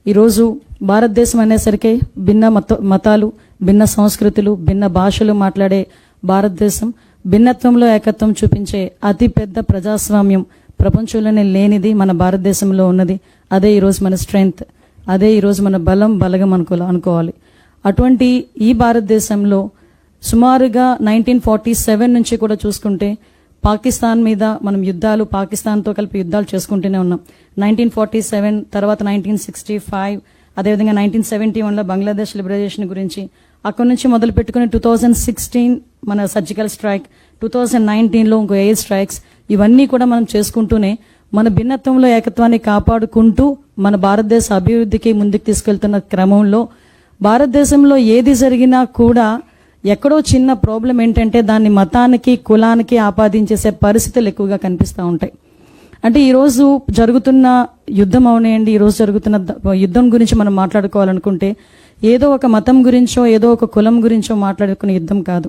ఈరోజు భారతదేశం అనేసరికి భిన్న మతాలు, భిన్న సంస్కృతులు, భిన్న భాషలు మాట్లాడే భారతదేశం భిన్నత్వంలో ఏకత్వం చూపించే అతి పెద్ద ప్రజాస్వామ్యం ప్రపంచంలోనే లేనిది మన భారతదేశంలో ఉన్నది. అదే ఈరోజు మన స్ట్రెంగ్త్, అదే ఈరోజు మన బలగం అనుకోవాలి. అటువంటి ఈ భారతదేశంలో సుమారుగా 1947 నుంచి కూడా చూసుకుంటే పాకిస్తాన్ మీద మనం పాకిస్తాన్తో కలిపి యుద్ధాలు చేసుకుంటూనే ఉన్నాం. 1947 తర్వాత 1965, అదేవిధంగా 1971లో బంగ్లాదేశ్ లిబరేషన్ గురించి, అక్కడి నుంచి మొదలు పెట్టుకుని 2016 మన సర్జికల్ స్ట్రైక్, 2019లో ఇంకో ఎయిర్ స్ట్రైక్స్, ఇవన్నీ కూడా మనం చేసుకుంటూనే మన భిన్నత్వంలో ఏకత్వాన్ని కాపాడుకుంటూ మన భారతదేశ అభివృద్ధికి ముందుకు తీసుకెళ్తున్న క్రమంలో భారతదేశంలో ఏది జరిగినా కూడా ఎక్కడో చిన్న ప్రాబ్లం ఏంటంటే దాన్ని మతానికి, కులానికి ఆపాదించేసే పరిస్థితులు ఎక్కువగా కనిపిస్తూ ఉంటాయి. అంటే ఈరోజు జరుగుతున్న యుద్ధం అవనేయండి, ఈరోజు జరుగుతున్న యుద్ధం గురించి మనం మాట్లాడుకోవాలనుకుంటే ఏదో ఒక మతం గురించో ఏదో ఒక కులం గురించో మాట్లాడుకునే యుద్ధం కాదు.